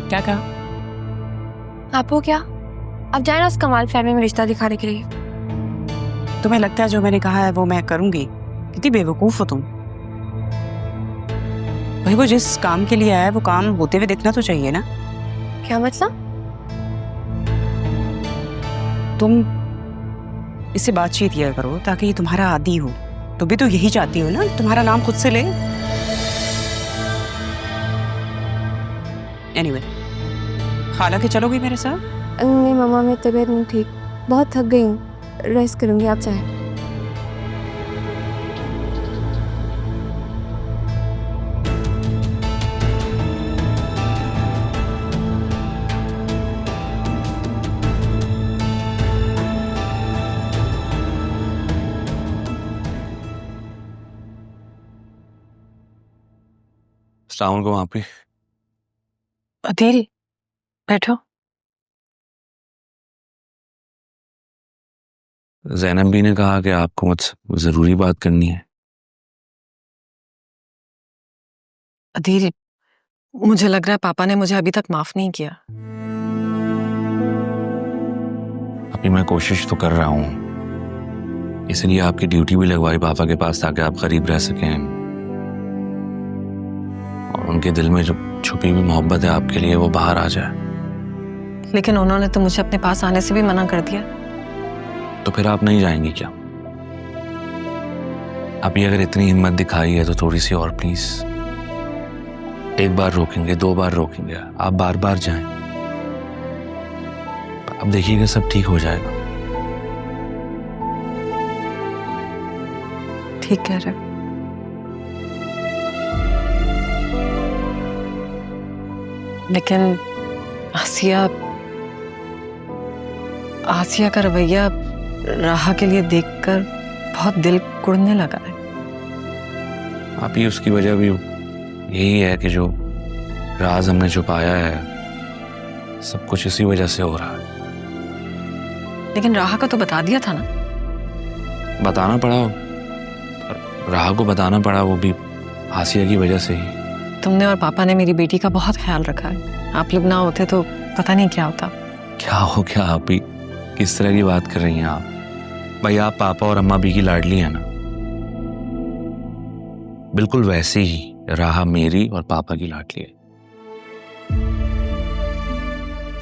क्या कहा? आपको क्या? अब जाए ना उस कमाल फैमिली में रिश्ता दिखाने के लिए। तुम्हें लगता है जो मैंने कहा है वो मैं करूंगी? कितनी बेवकूफ हो तुम। भाई वो जिस काम के लिए आया है वो काम होते हुए देखना तो चाहिए ना। क्या मतलब? तुम इससे बातचीत किया करो ताकि ये तुम्हारा आदी हो। तुम भी तो यही चाहती हो ना, तुम्हारा नाम खुद से ले। एनीवे, खाला के चलोगी मेरे साथ? नहीं मम्मा, मेरी तबीयत नहीं ठीक, बहुत थक गई हूँ, रेस्ट करूँगी। आप चाहें? अस्सलाम वालेकुम आपी। अदील, बैठो। ज़ैनब भी ने कहा कि आपको मुझसे ज़रूरी बात करनी है। अदील, मुझे लग रहा है पापा ने मुझे अभी तक माफ नहीं किया। अभी मैं कोशिश तो कर रहा हूँ, इसलिए आपकी ड्यूटी भी लगवाई पापा के पास ताकि आप करीब रह सकें और उनके दिल में जो छुपी हुई मोहब्बत है आपके लिए वो बाहर आ जाए। लेकिन उन्होंने तो मुझे अपने पास आने से भी मना कर दिया। तो फिर आप नहीं जाएंगी क्या? अभी अगर इतनी हिम्मत दिखाई है तो थोड़ी सी और प्लीज। एक बार रोकेंगे, 2 बार रोकेंगे, आप बार बार जाएं। अब देखिएगा सब ठीक हो जाएगा। ठीक कह रहे हो। लेकिन आसिया का रवैया राहा के लिए देखकर बहुत दिल कुड़ने लगा है। आप ही उसकी वजह भी यही है कि जो राज हमने छुपाया है सब कुछ इसी वजह से हो रहा है। लेकिन राहा का तो बता दिया था ना। बताना पड़ा, राहा को बताना पड़ा, वो भी आसिया की वजह से ही। तुमने और पापा ने मेरी बेटी का बहुत ख्याल रखा है। आप लोग ना होते तो पता नहीं क्या होता। क्या हो गया आप ही? किस तरह की बात कर रही हैं आप? भाई आप पापा और अम्मा भी की लाडली है ना, बिल्कुल वैसे ही राहा मेरी और पापा की लाडली है।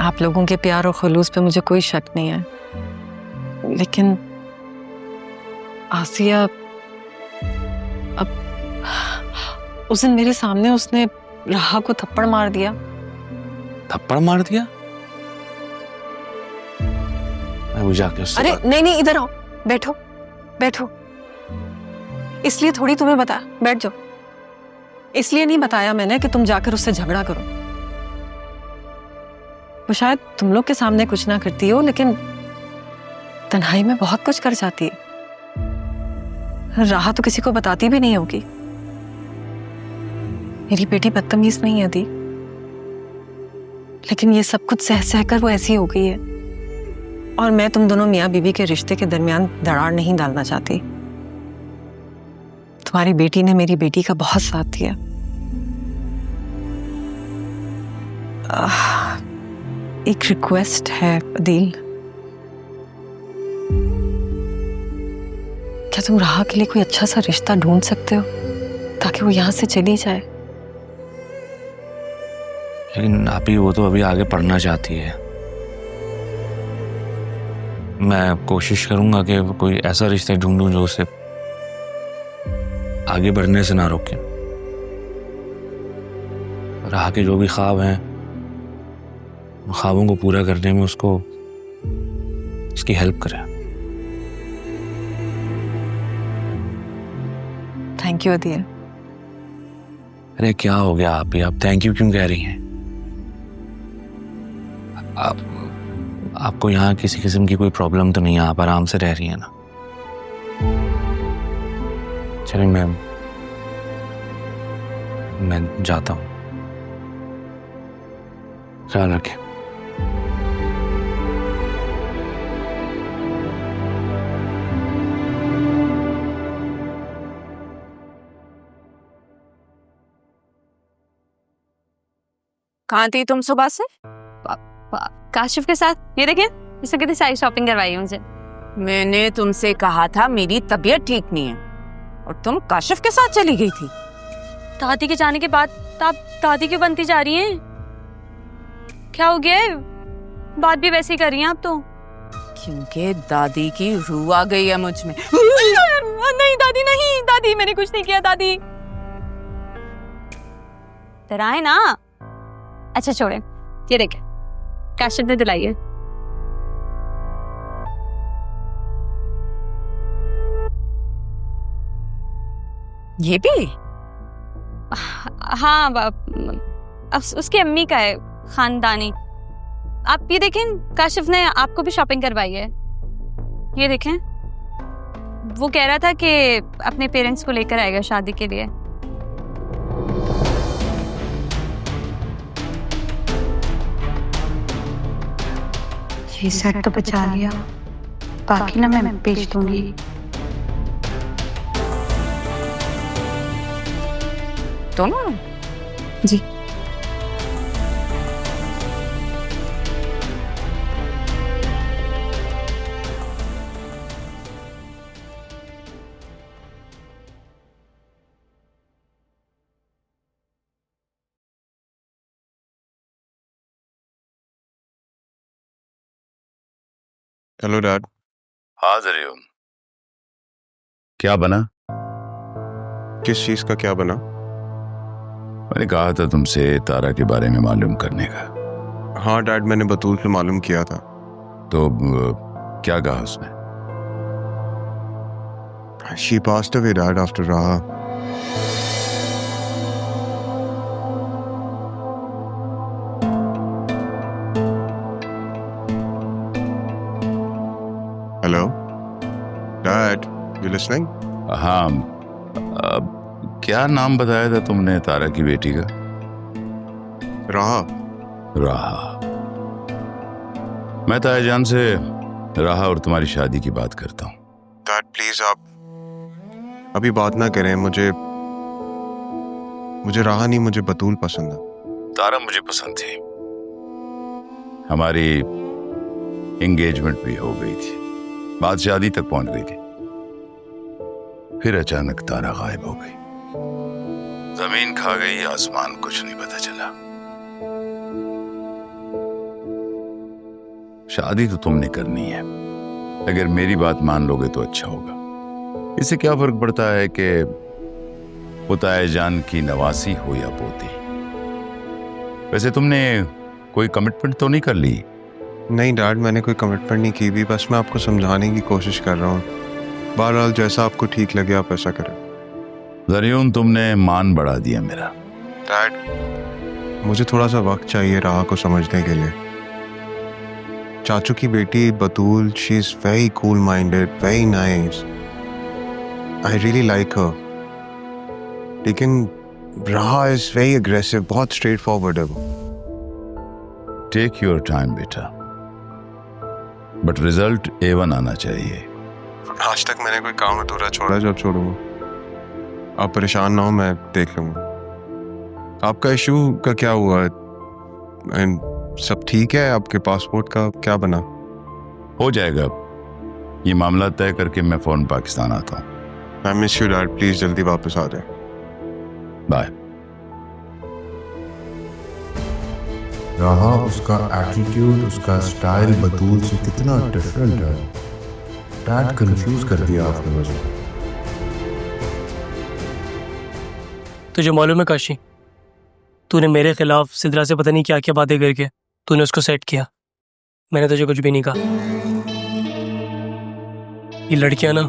आप लोगों के प्यार और खुलूस पे मुझे कोई शक नहीं है, लेकिन आसिया अब उस दिन मेरे सामने उसने राहा को थप्पड़ मार दिया। थप्पड़ मार दिया? मैं वो जाके उससे अरे नहीं, इधर आओ, बैठो बैठो। इसलिए थोड़ी तुम्हें बताया, बैठ जाओ। इसलिए नहीं बताया मैंने कि तुम जाकर उससे झगड़ा करो। वो शायद तुम लोग के सामने कुछ ना करती हो, लेकिन तन्हाई में बहुत कुछ कर जाती है। राहा तो किसी को बताती भी नहीं होगी। मेरी बेटी बदतमीज नहीं है दी, लेकिन ये सब कुछ सह सह कर वो ऐसी हो गई है। और मैं तुम दोनों मियाँ बीवी के रिश्ते के दरमियान दरार नहीं डालना चाहती। तुम्हारी बेटी ने मेरी बेटी का बहुत साथ दिया। एक रिक्वेस्ट है अदील, क्या तुम राहा के लिए कोई अच्छा सा रिश्ता ढूंढ सकते हो ताकि वो यहाँ से चली जाए? लेकिन आप ही वो तो अभी आगे पढ़ना चाहती है। मैं कोशिश करूंगा कि कोई ऐसा रिश्ता ढूंढूं जो उसे आगे बढ़ने से ना रोके। राह के जो भी ख्वाब हैं उन ख्वाबों को पूरा करने में उसको उसकी हेल्प करें। Thank you Adeel. अरे क्या हो गया आप ही? आप थैंक यू क्यों कह रही हैं? आपको यहाँ किसी किस्म की कोई प्रॉब्लम तो नहीं है? आप आराम से रह रही हैं ना? चलिए मैं जाता हूँ। ख्याल रखें। कहाँ थी तुम सुबह से? काशिफ के साथ। ये देखें, इससे कितनी सारी शॉपिंग करवाई है मुझे। मैंने तुमसे कहा था मेरी तबीयत ठीक नहीं है और तुम काशिफ के साथ चली गई थी। दादी के जाने के बाद आप दादी क्यों बनती जा रही हैं? क्या हो गया है? बात भी वैसे ही कर रही हैं आप तो। क्योंकि दादी की रूह आ गई है मुझ में। नहीं दादी, नहीं दादी, मैंने कुछ नहीं किया दादी। डराए ना। अच्छा छोड़े, ये देखे काशिफ ने दिलाई है। ये भी? हाँ, उसकी अम्मी का है, खानदानी। आप ये देखें, काशिफ ने आपको भी शॉपिंग करवाई है। ये देखें, वो कह रहा था कि अपने पेरेंट्स को लेकर आएगा शादी के लिए। ये सेट तो बचा लिया, बाकी ना मैं बेच दूंगी। दोनों? जी। Hello dad. हाँ जरियो, क्या बना? किस चीज का क्या बना? मैंने कहा था तुमसे तारा के बारे में मालूम करने का। हाँ डैड, मैंने बतूल से मालूम किया था। तो क्या कहा उसने? She passed away dad after Raha. Hello dad, you listening? हाँ, क्या नाम बताया था तुमने तारा की बेटी का? राहा। राहा। मैं तायाजान से राहा और तुम्हारी शादी की बात करता हूँ। डैड प्लीज आप अभी बात ना करें। मुझे राहा नहीं, मुझे बतूल पसंद है। तारा मुझे पसंद थी, हमारी एंगेजमेंट भी हो गई थी, बात शादी तक पहुंच गई थी। फिर अचानक तारा गायब हो गई। जमीन खा गई, आसमान कुछ नहीं पता चला। शादी तो तुमने करनी है, अगर मेरी बात मान लोगे तो अच्छा होगा। इससे क्या फर्क पड़ता है कि वो तायाजान की नवासी हो या पोती। वैसे तुमने कोई कमिटमेंट तो नहीं कर ली? नहीं डैड, मैंने कोई कमिटमेंट नहीं की भी, बस मैं आपको समझाने की कोशिश कर रहा हूँ। बहरहाल जैसा आपको ठीक लगे आप ऐसा करें। जरियून, तुमने मान बढ़ा दिया मेरा। डैड मुझे थोड़ा सा वक्त चाहिए राहा को समझने के लिए। चाचू की बेटी Batool, she is very cool minded, very nice, I really like her. लेकिन राहा इज वेरी अग्रेसिव, बहुत स्ट्रेट फॉरवर्ड है वो। टेक योर टाइम बेटा, बट रिजल्ट A1 आना चाहिए। आज तक मैंने कोई काम अधूरा छोड़ा, जब छोड़ूंगा आप परेशान ना हो, मैं देख लूंगा। आपका इशू का क्या हुआ? सब ठीक है? आपके पासपोर्ट का क्या बना? हो जाएगा, ये मामला तय करके मैं फौरन पाकिस्तान आता हूँ। I miss you dad, please जल्दी वापस आ जाए। बाय। राहा, उसका एटीट्यूड, उसका स्टाइल बतूल से कितना डिफरेंट है। डैड कंफ्यूज कर दिया आपने मुझे। तुझे मालूम है काशी, तूने मेरे खिलाफ सिद्रा से पता नहीं क्या क्या बातें करके तूने उसको सेट किया। मैंने तुझे कुछ भी नहीं कहा। ये लड़कियां ना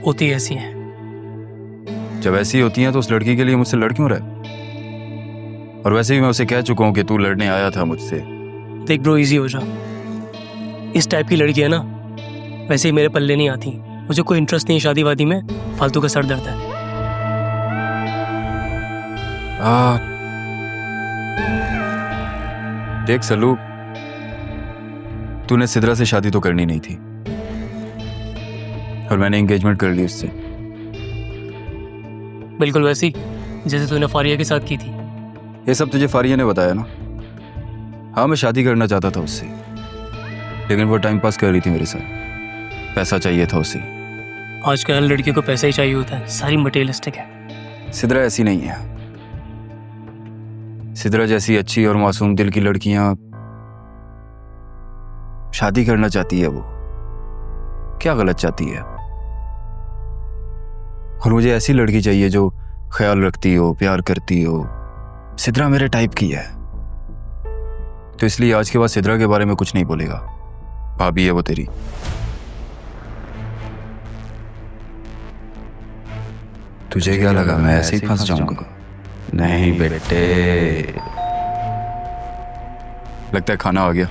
होती ऐसी हैं। जब ऐसी होती हैं तो उस लड़की के लिए मुझसे लड़ क्यों रहा? और वैसे भी मैं उसे कह चुका हूं कि तू लड़ने आया था मुझसे। देख ब्रो, इजी हो जा। इस टाइप की लड़की है ना, वैसे ही मेरे पल्ले नहीं आती। मुझे कोई इंटरेस्ट नहीं है शादी वादी में, फालतू का सर दर्द है। देख सलू, तूने सिद्रा से शादी तो करनी नहीं थी और मैंने एंगेजमेंट कर ली उससे। बिल्कुल वैसी जैसे तूने फारिया के साथ की थी। ये सब तुझे फारिया ने बताया ना? हाँ, मैं शादी करना चाहता था उससे, लेकिन वो टाइम पास कर रही थी मेरे साथ। पैसा चाहिए था उसे। आजकल हर लड़की को पैसा ही चाहिए होता है, सारी मटेरियलिस्टिक है। सिद्रा ऐसी नहीं है। सिद्रा जैसी अच्छी और मासूम दिल की लड़कियां शादी करना चाहती है। वो क्या गलत चाहती है? और मुझे ऐसी लड़की चाहिए जो ख्याल रखती हो, प्यार करती हो। सिद्रा मेरे टाइप की है, तो इसलिए आज के बाद सिद्रा के बारे में कुछ नहीं बोलेगा। भाभी है वो तेरी। तुझे क्या लगा मैं ऐसे ही फंस जाऊंगा? नहीं बेटे। लगता है खाना आ गया।